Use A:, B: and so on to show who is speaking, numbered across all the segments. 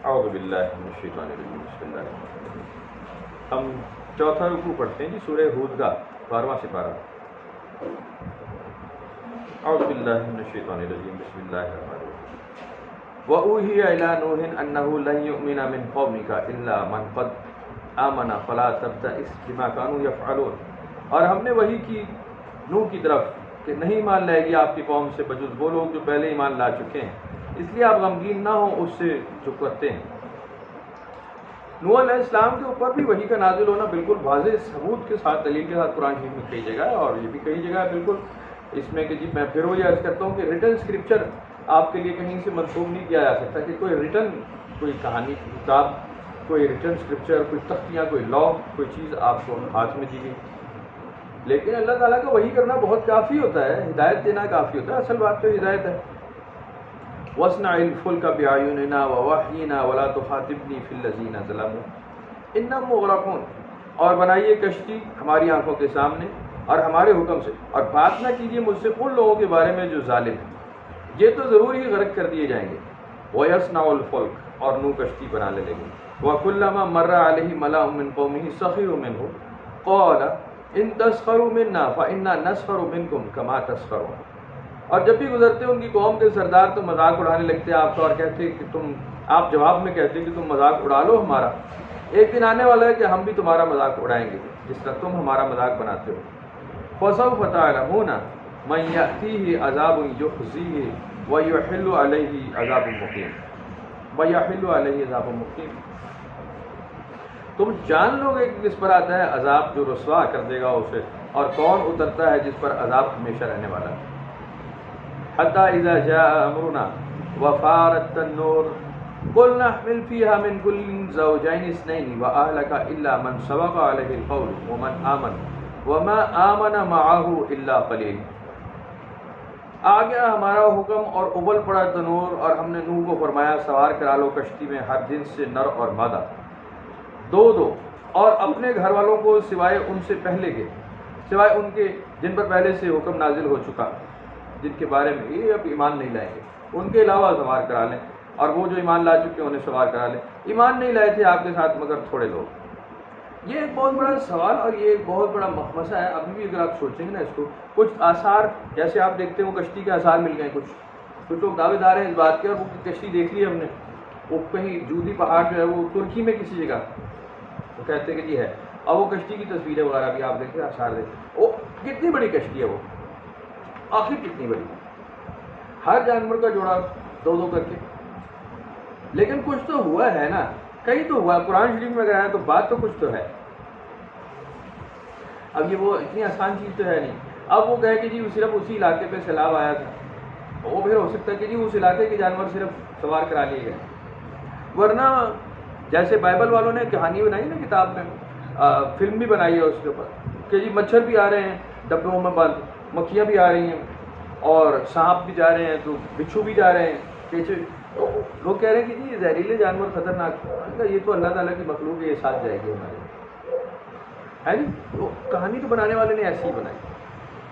A: اعوذ باللہ من الشیطان الرجیم بسم اللہ الرحمن الرحیم۔ ہم چوتھا رکوع پڑھتے ہیں جی سورہ ہود کا 12واں سپارہ۔ اعوذ باللہ من الشیطان الرجیم بسم اللہ الرحمن الرحیم۔ وَأُوحِيَ إِلَىٰ نُوحٍ أَنَّهُ لَن يُؤْمِنَ مِن قَوْمِكَ إِلَّا مَن قَدْ آمَنَ فَلَا تَبْتَئِسْ بِمَا كَانُوا يَفْعَلُونَ۔ اور ہم نے وحی کی نوح کی طرف کہ نہیں ایمان لائے گی آپ کی قوم سے بجز وہ لوگ جو پہلے ایمان لا چکے ہیں، اس لیے آپ غمگین نہ ہوں اس سے جو کرتے ہیں۔ نوح علیہ السلام کے اوپر بھی وحی کا نازل ہونا بالکل واضح ثبوت کے ساتھ، دلیل کے ساتھ قرآن شریف میں کئی جگہ ہے، اور یہ بھی کئی جگہ ہے بالکل اس میں کہ جی میں پھر وہ یہ عرض کرتا ہوں کہ ریٹن اسکرپچر آپ کے لیے کہیں سے منسوخ نہیں کیا جا سکتا کہ کوئی ریٹن کوئی کہانی کی کتاب، کوئی ریٹن اسکرپچر، کوئی تختیاں، کوئی لا، کوئی چیز آپ کو ہاتھ میں دی گئی، لیکن اللہ تعالیٰ کا وحی کرنا بہت کافی ہوتا ہے، ہدایت دینا کافی ہوتا ہے۔ اصل بات تو ہدایت ہے۔ وَاصْنَعِ الْفُلْكَ بِأَعْيُنِنَا وَوَحْيِنَا وَلَا تُخَاطِبْنِي فِي الَّذِينَ ظَلَمُوا إِنَّهُمْ مُغْرَقُونَ۔ اور بنائیے کشتی ہماری آنکھوں کے سامنے اور ہمارے حکم سے، اور بات نہ کیجیے مجھ سے ان لوگوں کے بارے میں جو ظالم ہیں، یہ تو ضرور ہی غرق کر دیے جائیں گے۔ وَيَصْنَعُ الْفُلْكَ، اور نوح کشتی بنانے لگے۔ وَكُلَّمَا مَرَّ عَلَيْهِ مَلَأٌ مِّن قَوْمِهِ سَخِرُوا مِنْهُ قَالَ إِن تَسْخَرُوا مِنَّا فَإِنَّا نَسْخَرُ مِنْكُمْ كَمَا تَسْخَرُونَ۔ اور جب بھی گزرتے ان کی قوم کے سردار تو مذاق اڑانے لگتے آپ کا، اور کہتے کہ آپ جواب میں کہتے کہ تم مذاق اڑا لو ہمارا، ایک دن آنے والا ہے کہ ہم بھی تمہارا مذاق اڑائیں گے جس طرح تم ہمارا مذاق بناتے ہو۔ فَسَوْفَ تَعْلَمُونَ مَن يَأْتِيهِ عَذَابٌ يُخْزِيهِ وَيُحِلُّ عَلَيْهِ عَذَابٌ مُقِيمٌ۔ تم جان لو گے کہ کس پر آتا ہے عذاب جو رسوا کر دے گا اسے، اور کون اترتا ہے جس پر عذاب ہمیشہ رہنے والا ہے۔ حَتَّىٰ إِذَا جَاءَ أَمْرُنَا وَفَارَتِ النُّورُ قُلْنَا احْمِلْ فِيهَا مِن كُلٍّ زَوْجَيْنِ اثْنَيْنِ وَأَهْلَكَ إِلَّا مَن سَبَقَ عَلَيْهِ الْقَوْلُ وَمَنْ آمَنَ وَمَا آمَنَ مَعَهُ إِلَّا قَلِيلٌ۔ آ گیا ہمارا حکم اور ابل پڑا تنور، اور ہم نے نوح کو فرمایا سوار کرا لو کشتی میں ہر جنس سے نر اور مادہ، دو دو، اور اپنے گھر والوں کو سوائے ان سے پہلے کے، سوائے ان کے جن پر پہلے سے حکم نازل ہو چکا، جن کے بارے میں یہ اب ایمان نہیں لائیں گے، ان کے علاوہ سوار کرا لیں، اور وہ جو ایمان لا چکے ہیں انہیں سوار کرا لیں۔ ایمان نہیں لائے تھے آپ کے ساتھ مگر تھوڑے لوگ۔ یہ ایک بہت بڑا سوال اور یہ ایک بہت بڑا مخمصہ ہے۔ ابھی بھی اگر آپ سوچیں گے نا اس کو، کچھ آثار جیسے آپ دیکھتے ہیں وہ کشتی کے آثار مل گئے، کچھ لوگ دعوے دار ہیں اس بات کے، اور وہ کشتی دیکھ لی ہم نے، وہ کہیں جودی پہاڑ جو ہے وہ ترکی میں کسی جگہ، وہ کہتے ہیں کہ جی ہے، اور وہ کشتی کی تصویریں وغیرہ بھی آپ دیکھیں، آثار دیکھیں، وہ کتنی بڑی کشتی ہے، وہ آخر کتنی بڑی، ہر جانور کا جوڑا دو دو کر کے، لیکن کچھ تو ہوا ہے نا، کہیں تو ہوا، قرآن شریف میں اگر آیا تو بات تو کچھ تو ہے۔ اب یہ وہ اتنی آسان چیز تو ہے نہیں۔ اب وہ کہے کہ جی صرف اسی علاقے پہ سیلاب آیا تھا، وہ پھر ہو سکتا ہے کہ جی اس علاقے کے جانور صرف سوار کرا لیے گئے، ورنہ جیسے بائبل والوں نے کہانی بنائی نا کتاب میں، فلم بھی بنائی ہے اس کے اوپر کہ جی مچھر بھی آ رہے ہیں ڈبوں میں بند، مکھیاں بھی آ رہی ہیں، اور سانپ بھی جا رہے ہیں، تو بچھو بھی جا رہے ہیں، کیچے، لوگ کہہ رہے ہیں کہ جی زہریلے جانور خطرناک، یہ تو اللہ تعالیٰ کی مخلوق ہے، یہ ساتھ جائے گی ہمارے، ہے جی۔ تو کہانی تو بنانے والے نے ایسی ہی بنائی،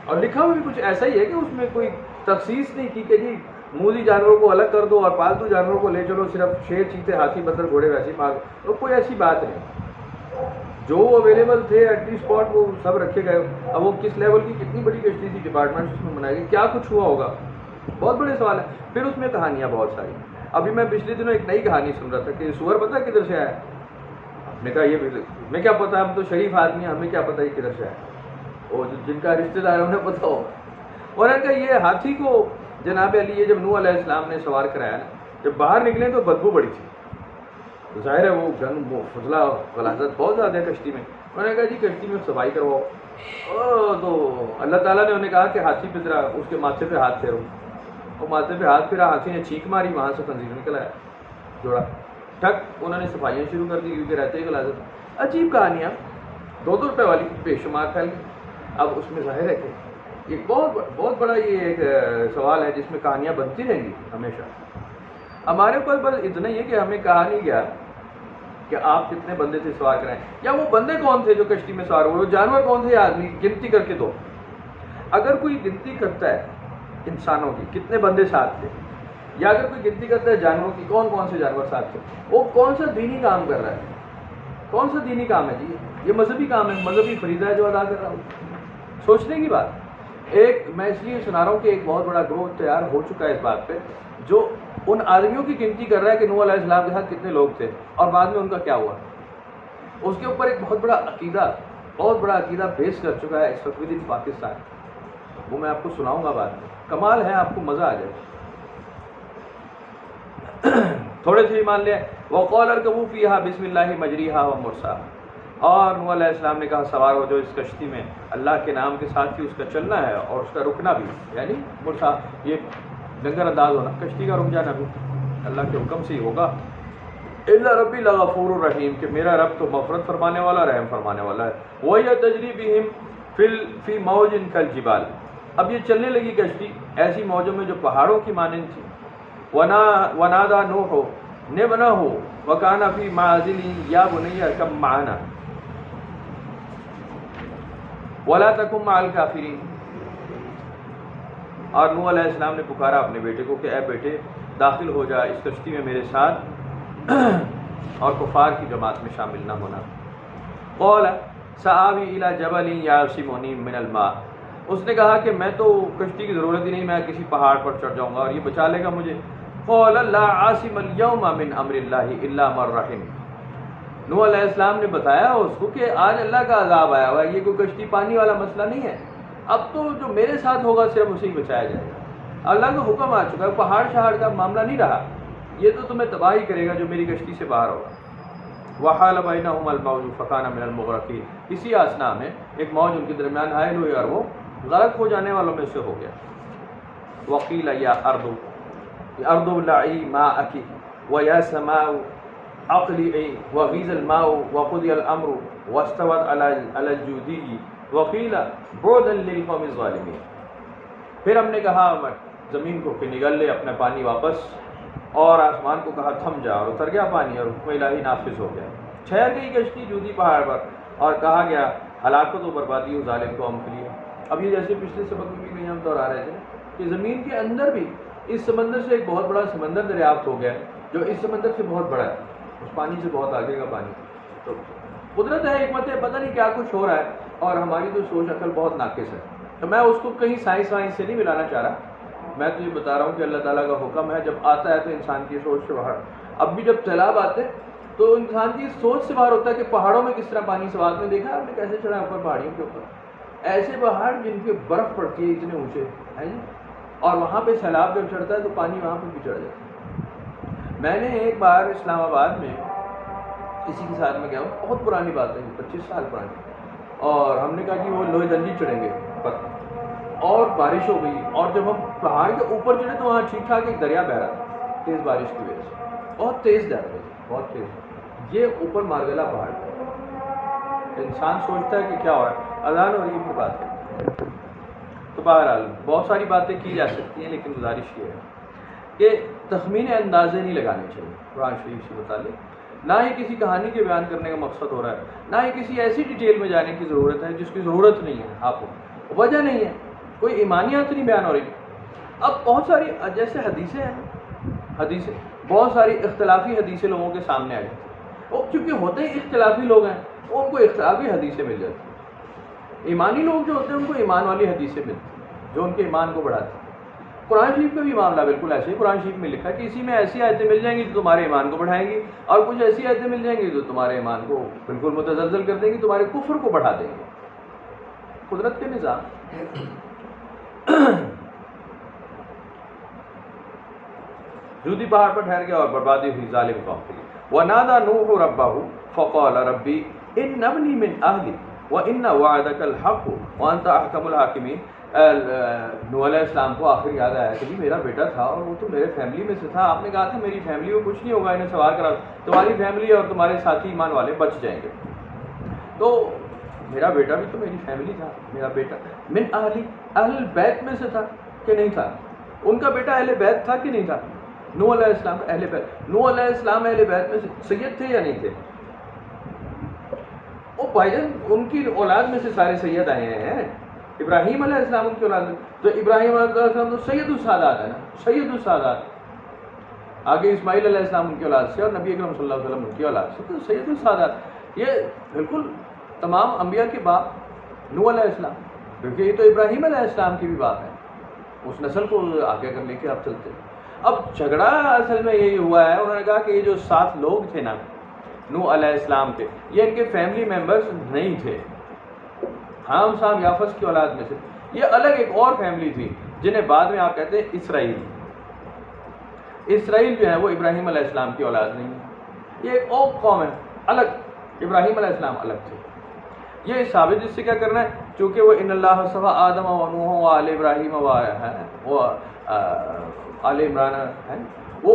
A: اور لکھا ہوا بھی کچھ ایسا ہی ہے کہ اس میں کوئی تخصیص نہیں کی کہ جی موذی جانوروں کو الگ کر دو اور پالتو جانوروں کو لے چلو، صرف شیر، چیتے، ہاتھی، بندر، گھوڑے ویسے پال، تو کوئی ایسی بات نہیں، جو اویلیبل تھے ایٹ دی اسپاٹ وہ سب رکھے گئے۔ اب وہ کس لیول کی کتنی بڑی کشتی تھی، ڈپارٹمنٹ اس میں بنائی گئی، کیا کچھ ہوا ہوگا، بہت بڑے سوال ہے۔ پھر اس میں کہانیاں بہت ساری، ابھی میں پچھلے دنوں ایک نئی کہانی سن رہا تھا کہ سور پتہ کدھر سے آیا، ہم نے کہا یہ ہمیں کیا پتا، ہم تو شریف آدمی ہیں، ہمیں کیا پتا یہ کدھر سے آیا، اور جن کا رشتہ دار ہے انہیں پتا ہوگا۔ اور انہوں نے کہا یہ ہاتھی کو جناب علی، یہ جب نوح علیہ السلام نے سوار کرایا نا، جب باہر نکلے تو بدبو بڑی تھی، ظاہر ہے وہ گند، وہ فضلہ، غلاظت بہت زیادہ ہے کشتی میں۔ انہوں نے کہا جی کشتی میں صفائی کرواؤ، تو اللہ تعالیٰ نے انہیں کہا کہ ہاتھی پہ ذرا اس کے ماتھے پہ ہاتھ پھیرو، وہ ماتھے پہ ہاتھ پھیرا، ہاتھی نے چھینک ماری، وہاں سے خنزیر نکل آیا جوڑا، ٹھک، انہوں نے صفائیاں شروع کر دی کیونکہ رہتے ہی غلاظت۔ عجیب کہانیاں، 2 روپے والی بے شمار پھیل گئی۔ اب اس میں ظاہر ہے کہ ایک بہت بڑا یہ ایک سوال ہے جس میں کہانیاں بنتی رہیں گی ہمیشہ۔ ہمارے اوپر بس اتنا ہی ہے کہ ہمیں کہا نہیں گیا کہ آپ کتنے بندے سے سوار کرائیں، یا وہ بندے کون تھے جو کشتی میں سوار ہوئے، وہ جانور کون تھے، آدمی گنتی کر کے دو۔ اگر کوئی گنتی کرتا ہے انسانوں کی کتنے بندے ساتھ تھے، یا اگر کوئی گنتی کرتا ہے جانوروں کی، کون کون سے جانور ساتھ تھے، وہ کون سا دینی کام کر رہا ہے؟ کون سا دینی کام ہے جی؟ یہ مذہبی کام ہے، مذہبی فریضہ ہے جو ادا کر رہا ہوں۔ سوچنے کی بات۔ ایک میں اس لیے سنا رہا ہوں کہ ایک بہت بڑا گروہ تیار ہو چکا ہے اس بات پہ، جو ان آدمیوں کی گنتی کر رہا ہے کہ نوح علیہ السلام کے ساتھ کتنے لوگ تھے اور بعد میں ان کا کیا ہوا۔ اس کے اوپر ایک بہت بڑا عقیدہ بیس کر چکا ہے اس وقت ود ان پاکستان۔ وہ میں آپ کو سناؤں گا بعد میں، کمال ہے، آپ کو مزہ آ جائے۔ تھوڑے سے ہی مان لیا، وَقَالَ ارْكَبُوا فِيهَا بِسْمِ اللَّهِ مَجْرِيهَا وَمُرْسَاهَا، اور نوح علیہ السلام نے کہا سوار ہو جو اس کشتی میں، اللہ کے نام کے ساتھ ہی اس کا چلنا ہے اور اس کا رکنا بھی، یعنی مرسا یہ ڈنگر انداز ہونا، کشتی کا رک جانا بھی اللہ کے حکم سے ہی ہوگا۔ اِلَّا رَبِّي لَغَفُورٌ رَحِيمٌ، کہ میرا رب تو مغفرت فرمانے والا، رحم فرمانے والا ہے۔ وَهِيَ تَجْرِي بِهِمْ فِي مَوْجٍ كَالْجِبَالِ، اب یہ چلنے لگی کشتی ایسی موجوں میں جو پہاڑوں کی مانند تھی۔ وَنَادَى نُوحٌ ابْنَهُ وَكَانَ فِي مَعْزِلٍ يَا بُنَيَّ ارْكَب مَعَنَا وَلَا تَكُن مَعَ الْكَافِرِينَ، اور نوح علیہ السلام نے پکارا اپنے بیٹے کو کہ اے بیٹے داخل ہو جا اس کشتی میں میرے ساتھ اور کفار کی جماعت میں شامل نہ ہونا۔ قال سآوی الی جبل یعصمنی من الماء، اس نے کہا کہ میں تو کشتی کی ضرورت ہی نہیں، میں کسی پہاڑ پر چڑھ جاؤں گا اور یہ بچا لے گا مجھے۔ قال لا عاصم اليوم من امر اللہ الا من رحم، نوح علیہ السلام نے بتایا اس کو کہ آج اللہ کا عذاب آیا ہوا ہے، یہ کوئی کشتی پانی والا مسئلہ نہیں ہے، اب تو جو میرے ساتھ ہوگا صرف اسے ہی بچایا جائے گا۔ اللہ کا حکم آ چکا ہے، پہاڑ شہاڑ کا معاملہ نہیں رہا، یہ تو تمہیں تباہی کرے گا جو میری کشتی سے باہر ہوگا۔ وحال بینہم الموج فکان من المغرقین، اسی اثناء میں ایک موج ان کے درمیان حائل ہوئی اور وہ غرق ہو جانے والوں میں سے ہو گیا۔ وقیل یا ارض ابلعی ماءک ویا سماء اقلعی وغیض الماء وقضی الامر واستوت علی الجودی وقیل بعدا للقوم الظالمین، پھر ہم نے کہا زمین کو کہ نگل لے اپنا پانی واپس، اور آسمان کو کہا تھم جا، اور اتر گیا پانی اور حکم الہی نافذ ہو گیا۔ ٹھہر گئی کشتی جودی پہاڑ پر اور کہا گیا ہلاکت و بربادی ہو ظالم قوم کے لیے۔ اب یہ جیسے پچھلے سبق میں بھی ہم دہرا رہے تھے کہ زمین کے اندر بھی اس سمندر سے ایک بہت بڑا سمندر دریافت ہو گیا جو اس سمندر سے بہت بڑا ہے، اس پانی سے بہت آگے کا پانی۔ تو قدرت ہے، حکمت ہے، پتہ نہیں کیا کچھ ہو رہا ہے اور ہماری تو سوچ عقل بہت ناقص ہے۔ تو میں اس کو کہیں سائنس وائنس سے نہیں ملانا چاہ رہا، میں تو یہ بتا رہا ہوں کہ اللہ تعالیٰ کا حکم ہے، جب آتا ہے تو انسان کی سوچ سے باہر۔ اب بھی جب سیلاب آتے تو انسان کی سوچ سے باہر ہوتا ہے کہ پہاڑوں میں کس طرح پانی سواد میں دیکھا آپ نے کیسے چڑھا اوپر پہاڑیوں کے اوپر، ایسے پہاڑ جن پہ برف پڑتی ہے اتنے اونچے ہیں جی، اور وہاں پہ سیلاب جب چڑھتا ہے تو پانی وہاں پہ بھی چڑھ جاتا ہے۔ میں نے ایک بار اسلام آباد میں کسی کے ساتھ میں گیا ہوں، بہت پرانی بات ہے، 25 سال پرانی، اور ہم نے کہا کہ وہ لوہے دنجی چڑھیں گے پر، اور بارش ہو گئی، اور جب ہم پہاڑ کے اوپر چڑھے تو وہاں ٹھیک ٹھاک ایک دریا بہہ رہا تھا تیز بارش کی وجہ سے، بہت تیز جا رہا تھا، بہت تیز۔ یہ اوپر مارگلا پہاڑ ہے، انسان سوچتا ہے کہ کیا ہو رہا ہے، اذان ہو رہی ہے بات ہے۔ تو بہرحال بہت ساری باتیں کی جا سکتی ہیں، لیکن گزارش یہ ہے کہ تخمین اندازے نہیں لگانے چاہیے قرآن شریف سے متعلق، نہ ہی کسی کہانی کے بیان کرنے کا مقصد ہو رہا ہے، نہ ہی کسی ایسی ڈیٹیل میں جانے کی ضرورت ہے جس کی ضرورت نہیں ہے، آپ کو وجہ نہیں ہے، کوئی ایمانیات نہیں بیان ہو رہی۔ اب بہت ساری جیسے حدیثیں ہیں، حدیثیں بہت ساری اختلافی حدیثیں لوگوں کے سامنے آ جاتی ہیں، اور چونکہ ہوتے ہی اختلافی لوگ ہیں ان کو اختلافی حدیثیں مل جاتی ہیں۔ ایمانی لوگ جو ہوتے ہیں ان کو ایمان والی حدیثیں ملتی ہیں جو ان کے ایمان کو بڑھاتی ہیں۔ قرآن شریف کا بھی معاملہ بالکل ایسے ہی، قرآن شریف میں لکھا ہے کہ اسی میں ایسی آیتیں مل جائیں گی جو تمہارے ایمان کو بڑھائیں گی، اور کچھ ایسی آیتیں مل جائیں گی جو تمہارے ایمان کو بالکل متزلزل کر دیں گی، تمہارے کفر کو بڑھا دیں گے۔ قدرت کے نظام۔ جودی پہاڑ پر ٹھہر گیا اور بربادی ہوئی ظالم قوم کے لیے۔ وَنَادَى نُوحُ رَبَّهُ فَقَالَ رَبِّ إِنَّ ابْنِي مِنْ أَهْلِي وَإِنَّ وَعْدَكَ الْحَقُّ وَأَنْتَ أَحْكَمُ الْحَاكِمِينَ۔ نوح علیہ السلام کو آخر یاد آیا کہ جی میرا بیٹا تھا اور وہ تو میرے فیملی میں سے تھا، آپ نے کہا تھا میری فیملی کو کچھ نہیں ہوگا، انہیں سوار کرا، تمہاری فیملی اور تمہارے ساتھی ایمان والے بچ جائیں گے۔ تو میرا بیٹا بھی تو میری فیملی تھا، میرا بیٹا من اہلی، اہل بیت میں سے تھا کہ نہیں تھا؟ ان کا بیٹا اہل بیت تھا کہ نہیں تھا؟ نوح علیہ السلام اہل بیت، نوح علیہ السلام اہل بیت میں سے سید تھے یا نہیں تھے؟ وہ بھائی جان ان کی اولاد میں سے سارے سید آئے ہیں، ابراہیم علیہ السلام ان کی اولاد میں، تو ابراہیم علیہ السلام تو سید السادات ہے نا، سید السادات، آگے اسماعیل علیہ السلام ان کی اولاد سے اور نبی اکرم صلی اللہ علیہ وسلم ان کی اولاد سے. تو سید السادات یہ بالکل تمام انبیاء کے باپ نوح علیہ السلام، کیونکہ یہ تو ابراہیم علیہ السلام کی بھی باپ ہے، اس نسل کو آگے کر لے کے آپ چلتے ہیں. اب جھگڑا اصل میں یہی ہوا ہے، انہوں نے کہا کہ یہ جو 7 لوگ تھے نا نوح علیہ السلام کے، یہ ان کے فیملی ممبرز نہیں تھے، حام سام یافس کی اولاد میں سے. یہ الگ ایک اور فیملی تھی جنہیں بعد میں آپ کہتے ہیں اسرائیل. اسرائیل جو ہے وہ ابراہیم علیہ السلام کی اولاد نہیں ہے، یہ ایک اور قوم ہے الگ. ابراہیم علیہ السلام الگ تھے. یہ ثابت اس سے کیا کرنا ہے، چونکہ وہ ان اللہ صفا آدم و نوح و آل ابراہیم و آل عمران ہے، وہ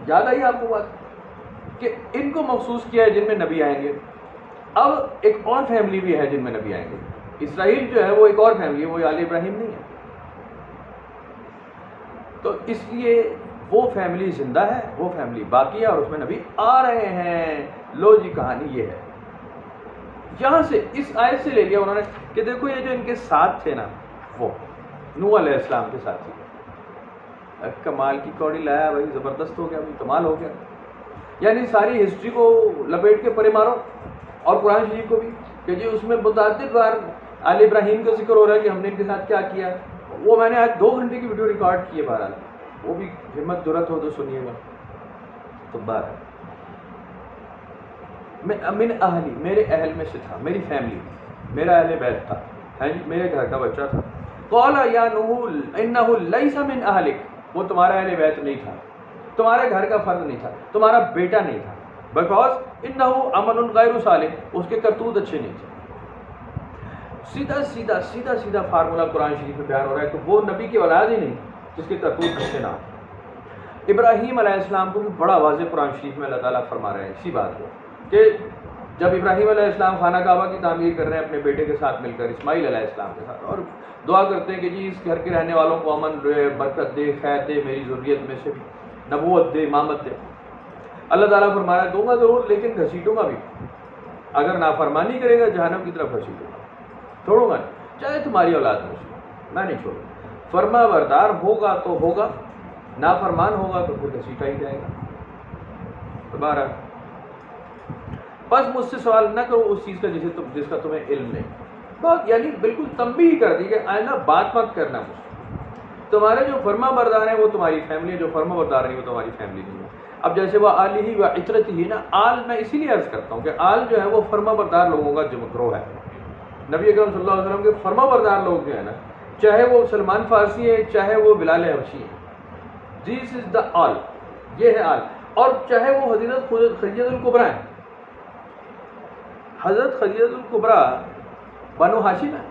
A: یاد آئی آپ کو بات کہ ان کو مخصوص کیا ہے جن میں نبی آئیں گے. اب ایک اور فیملی بھی ہے جن میں نبی آئیں گے. اسرائیل جو ہے وہ ایک اور فیملی ہے، وہ آل ابراہیم نہیں ہے. تو اس لیے وہ فیملی زندہ ہے، وہ فیملی باقی ہے اور اس میں نبی آ رہے ہیں. لو جی کہانی یہ ہے. یہاں سے اس آیت سے لے لیا انہوں نے کہ دیکھو یہ جو ان کے ساتھ تھے نا وہ نوح علیہ السلام کے ساتھ تھے. کمال کی کوڑی لایا بھائی، زبردست ہو گیا، کمال ہو گیا. یعنی ساری ہسٹری کو لپیٹ کے پرے مارو اور قرآن شریف کو بھی کہ جی اس میں متعدد بار آل ابراہیم کا ذکر ہو رہا ہے کہ ہم نے ان کے ساتھ کیا کیا. وہ میں نے آج 2 گھنٹے کی ویڈیو ریکارڈ کی ہے، بہرحال وہ بھی ہمت ضرورت ہو تو سنیے گا. تو بہرحال من اہلی، میرے اہل میں سے تھا، میری فیملی، میرا اہل بیت تھا، ہے جی، میرے گھر کا بچہ تھا. قال یا نوح انہ لیس من اہلک، وہ تمہارا اہل بیت نہیں تھا، تمہارے گھر کا فرد نہیں تھا، تمہارا بیٹا نہیں تھا. بیکاز انہ عمل غیر صالح، اس کے کرتوت اچھے نہیں تھے. سیدھا سیدھا فارمولہ قرآن شریف میں بیان ہو رہا ہے کہ وہ نبی کی اولاد ہی نہیں جس کے کرتوت اچھے نہ ہوں. ابراہیم علیہ السلام کو بھی بڑا واضح قرآن شریف میں اللہ تعالیٰ فرما رہے ہیں اسی بات کو کہ جب ابراہیم علیہ السلام خانہ کعبہ کی تعمیر کر رہے ہیں اپنے بیٹے کے ساتھ مل کر، اسماعیل علیہ السلام کے ساتھ، اور دعا کرتے ہیں کہ جی اس گھر کے رہنے والوں کو امن دے، برکت دے، خیر دے، میری ذریت میں سے نبوت دے، امامت دے. اللہ تعالیٰ فرما رہا ہے دوں گا ضرور، لیکن گھسیٹوں گا بھی. اگر نافرمانی کرے گا جہنم کی طرف گھسیٹوں گا، چھوڑوں گا نہیں، چاہے تمہاری اولاد میں نہیں چھوڑوں گا. فرما بردار ہوگا تو ہوگا، نافرمان ہوگا تو پھر گھسیٹا ہی جائے گا. دوبارہ بس مجھ سے سوال نہ کرو اس چیز کا جس کا تمہیں علم نہیں. بات یعنی بالکل تنبیہ کر دی کہ آئندہ بات مت کرنا مجھ سے. تمہارے جو فرما بردار ہیں وہ تمہاری فیملی ہے، جو فرما بردار نہیں وہ تمہاری فیملی نہیں ہے. اب جیسے وہ آل ہی و عطرت ہی نا، آل میں اسی لیے عرض کرتا ہوں کہ آل جو ہے وہ فرما بردار لوگوں کا گروہ ہے. نبی اکرم صلی اللہ علیہ وسلم کے فرما بردار لوگ جو ہیں نا، چاہے وہ سلمان فارسی ہے، چاہے وہ بلال حبشی ہے، دس از دا آل، یہ ہے آل. اور چاہے وہ حضرت خدیجہ الکبریٰ ہیں. حضرت خدیجہ الکبریٰ بنو ہاشم ہے.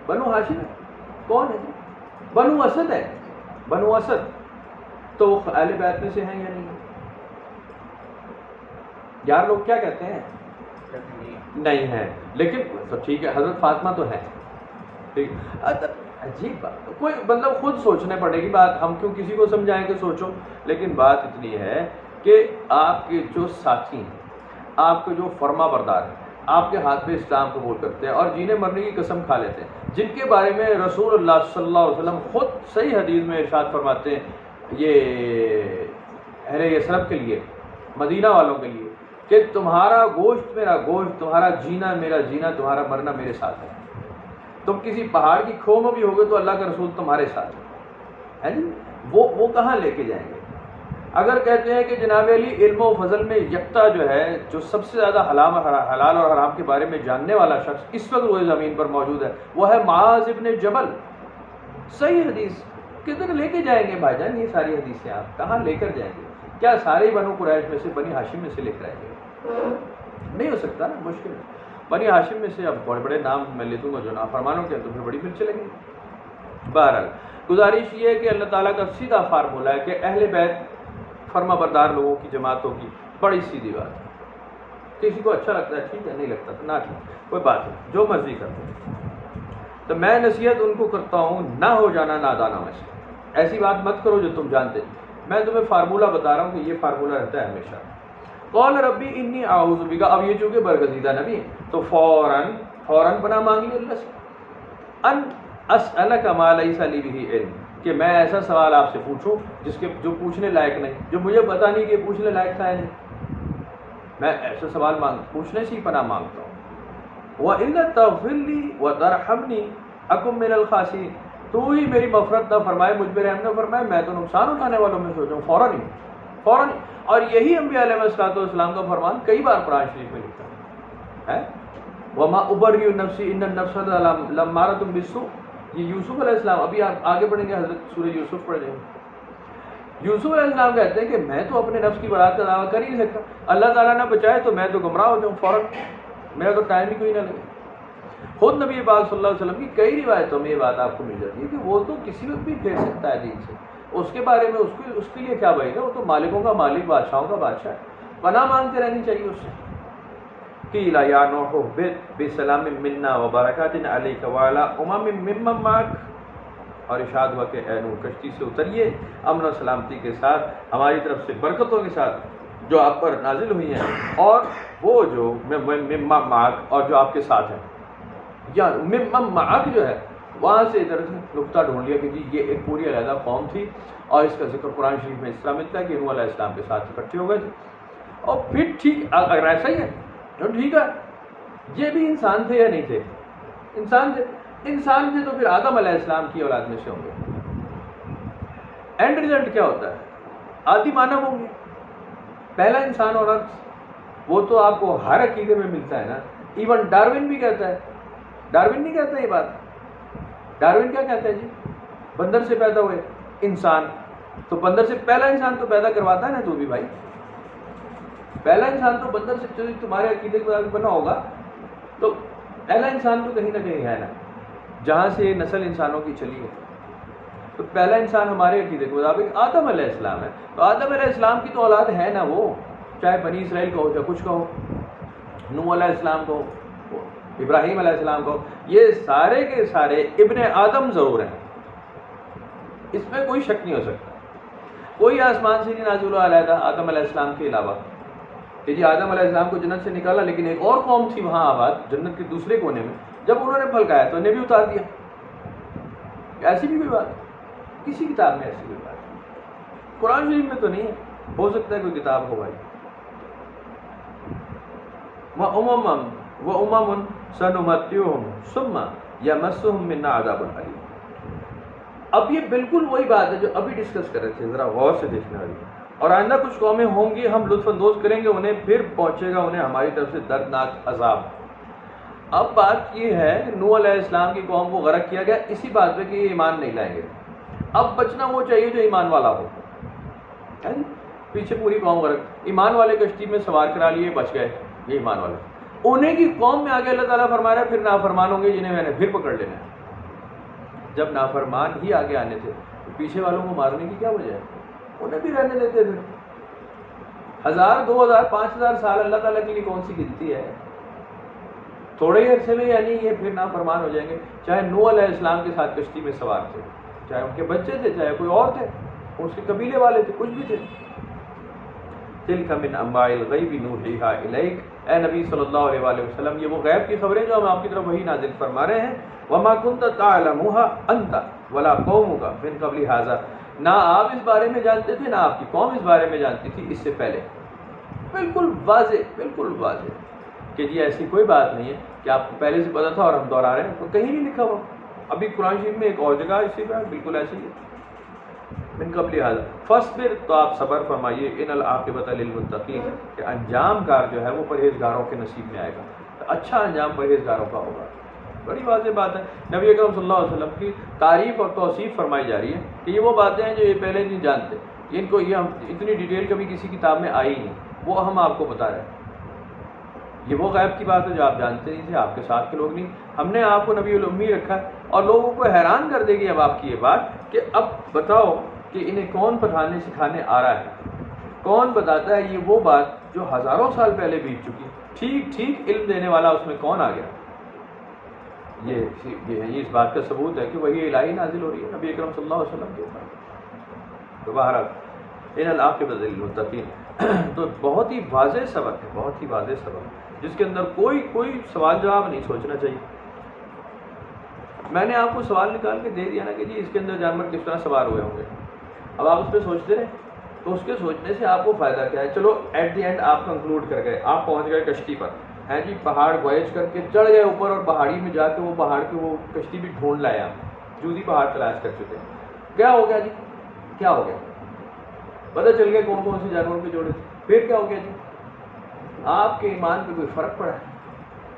A: بنو ہاشم ہے کون ہے؟ بنو اسد ہے. بنو اسد تو وہ اہل بیت میں سے ہیں یا نہیں؟ یار لوگ کیا کہتے ہیں؟ نہیں ہے. لیکن تو ٹھیک ہے، حضرت فاطمہ تو ہے. ٹھیک، عجیب بات، کوئی مطلب خود سوچنے پڑے گی بات، ہم کیوں کسی کو سمجھائیں کہ سوچو. لیکن بات اتنی ہے کہ آپ کے جو ساتھی ہیں، آپ کے جو فرما بردار ہیں، آپ کے ہاتھ میں اسلام قبول کرتے ہیں اور جینے مرنے کی قسم کھا لیتے ہیں، جن کے بارے میں رسول اللہ صلی اللہ علیہ وسلم خود صحیح حدیث میں ارشاد فرماتے ہیں یہ اہل یثرب کے لیے، مدینہ والوں کے لیے، کہ تمہارا گوشت میرا گوشت، تمہارا جینا میرا جینا، تمہارا مرنا میرے ساتھ ہے. تم کسی پہاڑ کی کھو میں بھی ہوگے تو اللہ کا رسول تمہارے ساتھ ہے جی. وہ کہاں لے کے جائیں گے؟ اگر کہتے ہیں کہ جناب علی علم و فضل میں یکتا جو ہے، جو سب سے زیادہ حلال اور حرام کے بارے میں جاننے والا شخص اس وقت روئے زمین پر موجود ہے، وہ ہے معاذ ابن جبل. صحیح حدیث. کدھر لے کے جائیں گے بھائی جان یہ ساری حدیثیں؟ آپ کہاں لے کر جائیں گے؟ کیا سارے بنو قریش میں سے، بنی ہاشم میں سے لے کر آئیں گے؟ نہیں ہو سکتا نا، مشکل ہے. بنی ہاشم میں سے اب بڑے بڑے نام میں لے دوں گا جو نافرمانوں کے، تو پھر بڑی پھر چلیں گے. بہرحال گزارش یہ ہے کہ اللہ تعالیٰ کا سیدھا فارمولہ ہے کہ اہل بیت فرما بردار لوگوں کی جماعتوں کی بڑی سیدھی بات ہے. کسی کو اچھا لگتا ہے ٹھیک ہے، نہیں لگتا تو نہ ٹھیک، کوئی بات نہیں، جو مرضی کرتے ہیں. تو میں نصیحت ان کو کرتا ہوں، نہ ہو جانا نادانوں میں سے. ایسی بات مت کرو جو تم جانتے. میں تمہیں فارمولہ بتا رہا ہوں کہ یہ فارمولہ رہتا ہے ہمیشہ. قول ربی انی اعوذ بک، اب یہ چونکہ برگزیدہ نبی تو فوراً پناہ مانگی اللہ سے. ان اسألک ما لیس لی بہ علم، کہ میں ایسا سوال آپ سے پوچھوں جو پوچھنے لائق نہیں، جو مجھے پتا نہیں کہ پوچھنے لائق تھا یا نہیں، میں ایسا سوال پوچھنے سے ہی پناہ مانگتا ہوں۔ وَإِلَّا تَغْفِرْ لِي وَتَرْحَمْنِي أَكُن مِّنَ الْخَاسِرِينَ، تو ہی میری مغفرت نہ فرمائے، مجھ پہ رحم نہ فرمائے، میں تو نقصان اٹھانے والوں میں سوچوں فوراً ہی۔ اور یہی انبیاء علیہ السلام کا فرمان کئی بار قرآن شریف میں لکھا ہے۔ وَمَا أُبَرِّئُ نَفْسِي إِنَّ النَّفْسَ لَأَمَّارَةٌ بِالسُّوءِ، یہ یوسف علیہ السلام، ابھی آپ آگے پڑھیں گے، حضرت سورہ یوسف پڑھ لیں گے۔ یوسف علیہ السلام کہتے ہیں کہ میں تو اپنے نفس کی برات کا دعویٰ کر ہی نہیں سکتا، اللہ تعالیٰ نہ بچائے تو میں تو گمراہ ہو جاؤں فوراً، میرا تو ٹائم ہی کوئی نہ لگے۔ خود نبی پاک صلی اللہ علیہ وسلم کی کئی روایتوں میں یہ بات آپ کو مل جاتی ہے کہ وہ تو کسی وقت بھی پھیر سکتا ہے دین سے، اس کے بارے میں اس کے لیے کیا بھائی گا، وہ تو مالکوں کا مالک، بادشاہوں کا بادشاہ ہے، پناہ مانگتے رہنی چاہیے اس سے۔ قیل یا نوح اہبط بسلام منا وبرکات علیک وعلی امم ممن معک، اور ارشاد ہوا کہ اے نوح کشتی سے اتریے امن و سلامتی کے ساتھ، ہماری طرف سے برکتوں کے ساتھ جو آپ پر نازل ہوئی ہیں، اور وہ جو ممن معک، اور جو آپ کے ساتھ ہیں، یا ممن معک جو ہے وہاں سے ادھر سے نقطہ ڈھونڈ لیا کہ جی یہ ایک پوری علیحدہ قوم تھی، اور اس کا ذکر قرآن شریف میں اس طرح ملتا ہے کہ نوح علیہ السلام کے ساتھ اکٹھے ہو گئے تھے۔ اور پھر ٹھیک اگر ایسا ہی ہے تو ٹھیک ہے، یہ بھی انسان تھے یا نہیں تھے؟ انسان تھے تو پھر آدم علیہ السلام کی اولاد میں سے ہوں گے۔ اینڈ ریزلٹ کیا ہوتا ہے؟ آدی مانو ہوں گے، پہلا انسان اور عرض، وہ تو آپ کو ہر عقیدے میں ملتا ہے نا۔ ایون ڈارون بھی کہتا ہے، ڈارون نہیں کہتا یہ بات، ڈارون کیا کہتا ہے جی؟ بندر سے پیدا ہوئے انسان، تو بندر سے پہلا انسان تو پیدا کرواتا ہے نا تو بھی بھائی، پہلا انسان تو بندر سے تمہارے عقیدے کے مطابق بنا ہوگا، تو پہلا انسان تو کہیں نہ کہیں ہے نا، جہاں سے نسل انسانوں کی چلی ہے، تو پہلا انسان ہمارے عقیدے کے مطابق آدم علیہ السلام ہے، تو آدم علیہ السلام کی تو اولاد ہے نا وہ، چاہے بنی اسرائیل کا ہو چاہے کچھ کا ہو، نوح علیہ السلام کو، ابراہیم علیہ السلام کو، یہ سارے کے سارے ابن آدم ضرور ہیں، اس میں کوئی شک نہیں ہو سکتا۔ کوئی آسمان سے نہیں نازل ہوا علیحدہ آدم علیہ السلام کے علاوہ کہ جی آدم علیہ السلام کو جنت سے نکالا، لیکن ایک اور قوم تھی وہاں آباد جنت کے دوسرے کونے میں، جب انہوں نے پھل کھایا تو انہیں بھی اتار دیا۔ ایسی بھی کوئی بات کسی کتاب میں، ایسی کوئی بات قرآن شریف میں تو نہیں ہے، ہو سکتا ہے کوئی کتاب ہو بھائی۔ وَأُمَمٌ سَنُمَتِّعُهُمْ ثُمَّ يَمَسُّهُمْ مِنَّا عَذَابٌ أَلِيمٌ۔ اب یہ بالکل وہی بات ہے جو ابھی ڈسکس کر رہے تھے، ذرا غور سے دیکھنے والی۔ اور آئندہ کچھ قومیں ہوں گی، ہم لطف اندوز کریں گے انہیں، پھر پہنچے گا انہیں ہماری طرف سے دردناک عذاب۔ اب بات یہ ہے کہ نوح علیہ السلام کی قوم کو غرق کیا گیا اسی بات پہ کہ یہ ایمان نہیں لائیں گے، اب بچنا وہ چاہیے جو ایمان والا ہو، پیچھے پوری قوم غرق، ایمان والے کشتی میں سوار کرا لیے بچ گئے، یہ ایمان والے، انہیں کی قوم میں آگے اللہ تعالیٰ فرما رہا ہے پھر نافرمان ہوں گے جنہیں میں نے پھر پکڑ لینا ہے۔ جب نافرمان ہی آگے آنے تھے تو پیچھے والوں کو مارنے کی کیا وجہ ہے؟ انہیں بھی رہنے دیتے تھے۔ 1000 2000 5000 سال اللہ تعالیٰ کے لیے کون سی گنتی ہے؟ تھوڑے ہی عرصے میں یعنی یہ پھر نافرمان ہو جائیں گے، چاہے نوح علیہ السلام کے ساتھ کشتی میں سوار تھے، چاہے ان کے بچے تھے، چاہے کوئی اور تھے، اس کے قبیلے والے تھے، کچھ بھی تھے۔ تلک من انباء الغیب نوحیھا الیک، اے نبی صلی اللہ علیہ وآلہ وسلم، یہ وہ غیب کی خبریں جو ہم آپ کی طرف وہی نازل فرما رہے ہیں۔ وما كنت تعلمها انت ولا قومك من قبل هذا، نہ آپ اس بارے میں جانتے تھے نہ آپ کی قوم اس بارے میں جانتی تھی اس سے پہلے۔ بالکل واضح کہ جی ایسی کوئی بات نہیں ہے کہ آپ کو پہلے سے پتا تھا اور ہم دوہرا رہے ہیں، تو کہیں نہیں لکھا ہوا۔ ابھی قرآن شریف میں ایک اور جگہ اسی پہ بالکل ایسی ہے، من قبل هذا فاصبر، تو آپ صبر فرمائیے، ان العاقبۃ للمتقین، کہ انجام کار جو ہے وہ پرہیزگاروں کے نصیب میں آئے گا، تو اچھا انجام پرہیزگاروں کا ہوگا۔ بڑی واضح بات ہے، نبی اکرم صلی اللہ علیہ وسلم کی تعریف اور توصیف فرمائی جا رہی ہے کہ یہ وہ باتیں ہیں جو یہ پہلے نہیں جانتے، ان کو یہ ہم اتنی ڈیٹیل کبھی کسی کتاب میں آئی نہیں، وہ ہم آپ کو بتا رہے ہیں۔ یہ وہ غیب کی بات ہے جو آپ جانتے نہیں تھے، آپ کے ساتھ کے لوگ نہیں، ہم نے آپ کو نبی الامی رکھا ہے، اور لوگوں کو حیران کر دے گی اب آپ کی یہ بات کہ اب بتاؤ کہ انہیں کون پڑھانے سکھانے آ رہا ہے، کون بتاتا ہے یہ وہ بات جو ہزاروں سال پہلے بیت چکی، ٹھیک علم دینے والا اس میں کون آ گیا؟ یہ اس بات کا ثبوت ہے کہ وہی الہی نازل ہو رہی ہے نبی اکرم صلی اللہ علیہ وسلم کے اوپر۔ تو بہرحال ان العاقبۃ للمتقین، تو بہت ہی واضح سبق ہے، بہت ہی واضح سبق، جس کے اندر کوئی سوال جواب نہیں سوچنا چاہیے۔ میں نے آپ کو سوال نکال کے دے دیا نا کہ جی اس کے اندر جانور کس طرح سوار ہوئے ہوں گے، اب آپ اس پہ سوچتے رہے، تو اس کے سوچنے سے آپ کو فائدہ کیا ہے؟ چلو ایٹ دی اینڈ آپ کنکلوڈ کر گئے، آپ پہنچ گئے کشتی پر، ہیں جی پہاڑ وائج کر کے چڑھ گئے اوپر، اور پہاڑی میں جا کے وہ پہاڑ کی وہ کشتی بھی ڈھونڈ لائے، آپ جودی پہاڑ تلاش کر چکے، کیا ہو گیا جی؟ کیا ہو گیا؟ پتہ چل گیا کون کون سے جانوروں کے جوڑے تھے، پھر کیا ہو گیا جی؟ آپ کے ایمان پہ کوئی فرق پڑا ہے؟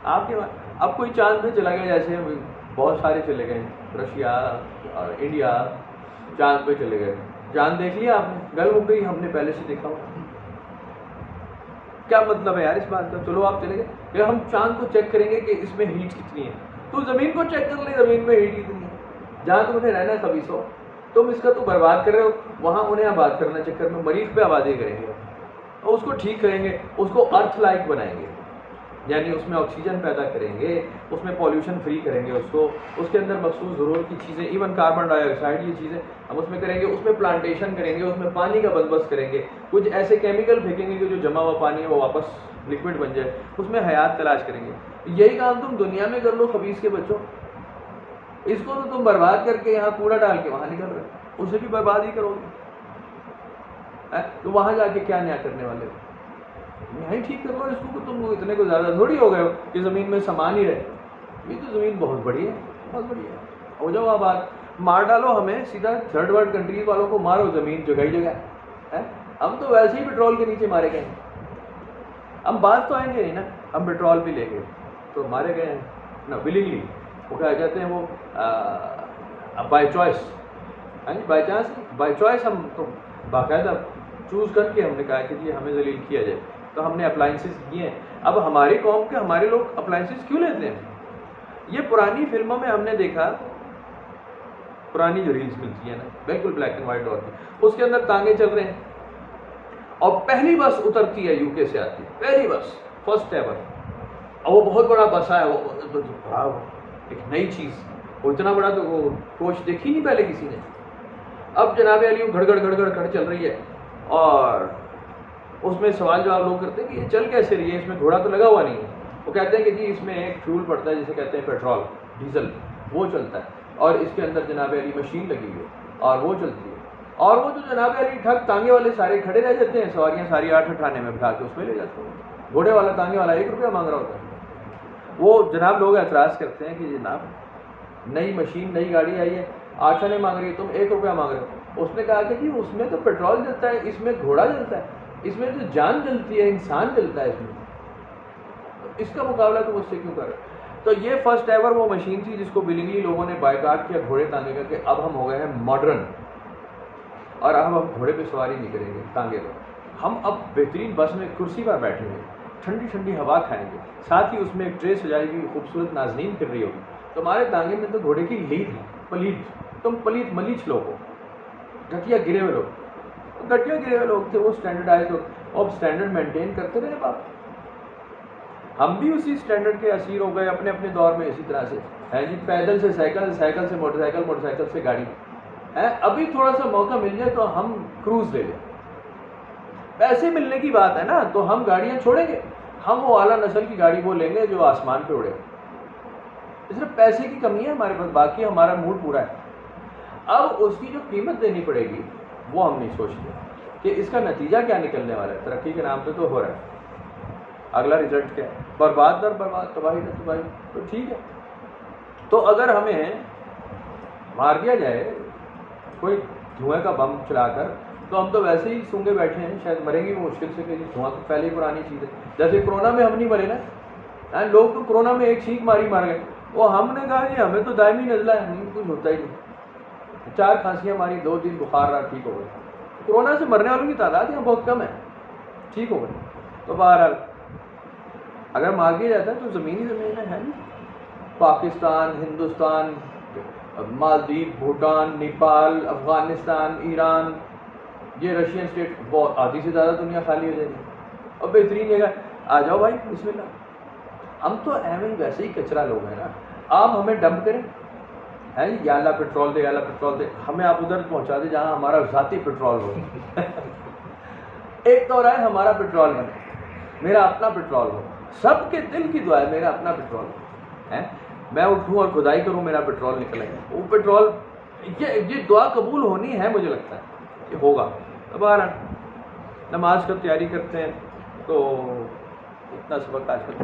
A: آپ کے اب کوئی چاند پہ چلا گیا، جیسے بہت سارے چلے گئے، رشیا اور انڈیا چاند پہ چلے گئے، چاند دیکھ لیا آپ نے، گل ہو گئی، ہم نے پہلے سے دیکھا ہوا، کیا مطلب ہے یار اس بات کا؟ چلو آپ چلے گئے کہ ہم چاند کو چیک کریں گے کہ اس میں ہیٹ کتنی ہے، تو زمین کو چیک کر لیں زمین میں ہیٹ کتنی ہے، جہاں تم نے رہنا ہے خبیثو، تم اس کا تو برباد کر رہے ہو، وہاں انہیں آباد کرنا چکر میں مریخ پہ آبادی کریں گے، اور اس کو ٹھیک کریں گے، اس کو ارتھ لائک بنائیں گے، یعنی اس میں آکسیجن پیدا کریں گے، اس میں پالوشن فری کریں گے، اس کو اس کے اندر مخصوص ضرورت کی چیزیں، ایون کاربن ڈائی آکسائڈ، یہ چیزیں ہم اس میں کریں گے، اس میں پلانٹیشن کریں گے، اس میں پانی کا بندوبست کریں گے، کچھ ایسے کیمیکل پھینکیں گے کہ جو جمع ہوا پانی ہے وہ واپس لکوڈ بن جائے، اس میں حیات تلاش کریں گے۔ یہی کام تم دنیا میں کر لو خبیث کے بچوں، اس کو تو تم برباد کر کے یہاں کوڑا ڈال کے وہاں نکل رہے، اسے بھی برباد ہی کرو گے، تو وہاں جا کے کیا نیا کرنے والے ہو؟ یہیں ٹھیک کر لو اس کو، تم اتنے کو زیادہ تھوڑی ہو گئے ہو کہ زمین میں سامان ہی رہے، یہ تو زمین بہت بڑی ہے، بہت بڑی ہے، ہو جاؤ آباد، مار ڈالو ہمیں، سیدھا تھرڈ ورلڈ کنٹریز والوں کو مارو، زمین جگہ ہی جگہ ہے، ہم تو ویسے ہی پیٹرول کے نیچے مارے گئے ہیں، ہم بات تو آئیں گے ہی نا، ہم پیٹرول بھی لے گئے تو مارے گئے ہیں نا ولنگلی، وہ کہا جاتے ہیں وہ بائی چوائس، ہاں جی بائی چوائس ہم تو باقاعدہ چوز کر کے ہم نے کہا کہ جی ہمیں ذلیل کیا جائے، تو ہم نے اپلائنسز کیے ہیں۔ اب ہماری قوم کے ہمارے لوگ اپلائنسز کیوں لیتے ہیں؟ یہ پرانی فلموں میں ہم نے دیکھا، پرانی جو ریلز ملتی ہیں نا بالکل بلیک اینڈ وائٹ دور کی، اس کے اندر تانگے چل رہے ہیں اور پہلی بس اترتی ہے یو کے سے آتی ہے، پہلی بس فرسٹ ایور، اور وہ بہت بڑا بس ہے، وہ ایک نئی چیز، وہ اتنا بڑا تو وہ کوچ دیکھی نہیں پہلے کسی نے۔ اب جناب علی گھڑ گھڑ چل رہی ہے، اور اس میں سوال جواب لوگ کرتے ہیں کہ یہ چل کیسے رہی ہے، اس میں گھوڑا تو لگا ہوا نہیں ہے، وہ کہتے ہیں کہ جی اس میں ایک فیول پڑتا ہے جسے کہتے ہیں پیٹرول، ڈیزل، وہ چلتا ہے، اور اس کے اندر جناب علی مشین لگی ہوئی ہے اور وہ چلتی ہے، اور وہ جو جناب علی ٹھگ تانگے والے سارے کھڑے رہ جاتے ہیں، سواریاں ساری 8 اٹھانے میں بٹھا کے اس میں لے جاتے ہیں، گھوڑے والا تانگے والا 1 روپیہ مانگ رہا ہوتا ہے، وہ جناب لوگ اعتراض کرتے ہیں کہ جناب نئی مشین نئی گاڑی آئی ہے، 8 آنے مانگ رہی ہے، تم 1 روپیہ مانگ رہے ہو۔ اس نے کہا کہ جی اس میں تو پیٹرول جلتا ہے، اس میں گھوڑا جلتا ہے، اس میں تو جان جلتی ہے، انسان جلتا ہے، اس میں اس کا مقابلہ تم اس سے کیوں کر رہے؟ تو یہ فرسٹ ایور وہ مشین تھی جس کو ولنگلی لوگوں نے بائیکاٹ کیا گھوڑے تانگے کا، کہ اب ہم ہو گئے ہیں ماڈرن، اور اب ہم گھوڑے پہ سواری نہیں کریں گے، تانگے پر، ہم اب بہترین بس میں کرسی پر بیٹھیں گے، ٹھنڈی ٹھنڈی ہوا کھائیں گے، ساتھ ہی اس میں ایک ٹرے سجائی ہوئی خوبصورت نازنین پھر رہی ہوگی، تمہارے تانگے میں تو گھوڑے کی لید ہے، پلیت، تم پلیت ملیچ لوگ ہو، گٹیا گرے ہوئے لوگ، گٹیا گرے ہوئے لوگ تھے وہ، اسٹینڈرڈائز لوگ، اب اسٹینڈرڈ مینٹین کرتے رہے باپ، ہم بھی اسی اسٹینڈرڈ کے اسیر ہو گئے اپنے اپنے دور میں، اسی طرح سے ہے جی، پیدل سے سائیکل، سائیکل سے موٹر سائیکل، موٹر سائیکل سے گاڑی ہے، ابھی تھوڑا سا موقع مل جائے تو ہم کروز لے لیں، پیسے ملنے کی بات ہے نا، تو ہم گاڑیاں چھوڑیں گے، ہم وہ اعلیٰ نسل کی گاڑی وہ لیں گے جو آسمان پہ اڑے، صرف پیسے کی کمی ہے ہمارے پاس، باقی ہمارا موڈ پورا ہے، اب اس کی جو قیمت دینی پڑے گی وہ ہم نہیں سوچتے کہ اس کا نتیجہ کیا نکلنے والا ہے، ترقی کے نام پہ تو ہو رہا ہے، اگلا رزلٹ کیا ہے، برباد در برباد، تباہی در تباہی، تو ٹھیک ہے، تو اگر ہمیں مار دیا جائے کوئی دھوئیں کا بم چلا کر، تو ہم تو ویسے ہی سونگے بیٹھے ہیں، شاید مریں گے مشکل سے، کہ دھواں تو پہلے ہی پرانی چیز ہے، جیسے کرونا میں ہم نہیں مرے نا، لوگ تو کرونا میں ایک چھینک ماری مار گئے، وہ ہم نے کہا کہ ہمیں تو دائمی نزلہ ہے، ہمیں کچھ ہوتا ہی نہیں، 4 کھانسیاں ماری، 2 دن بخار رہا، ٹھیک ہو گئے، کرونا سے مرنے والوں کی تعداد یہاں بہت کم ہے، ٹھیک ہو گئے، تو بہرحال اگر مار دیا جاتا ہے تو زمین ہی زمین ہے نہیں، پاکستان، ہندوستان، مالدیپ، بھوٹان، نیپال، افغانستان، ایران، یہ رشین اسٹیٹ، بہت آدھی سے زیادہ دنیا خالی ہو جائے گی، اور بہترین جگہ آ جاؤ بھائی بسم اللہ، ہم تو ایویں ویسے ہی کچرا لوگ ہیں نا، آپ ہمیں ڈمپ کریں، ہے یا اللہ پیٹرول دے، یا اللہ پیٹرول دے، ہمیں آپ ادھر پہنچا دیں جہاں ہمارا ذاتی پیٹرول ہو، ایک تو رہا ہے ہمارا پیٹرول بنے، میرا اپنا پیٹرول ہو، سب کے دل کی دعا ہے میرا اپنا پیٹرول ہے، میں اٹھوں اور کھدائی کروں میرا پیٹرول نکل آئے، وہ پیٹرول یہ دعا قبول ہونی ہے، مجھے لگتا ہے کہ ہوگا۔ اب نماز کا تیاری کرتے ہیں، تو اتنا سبق آج کا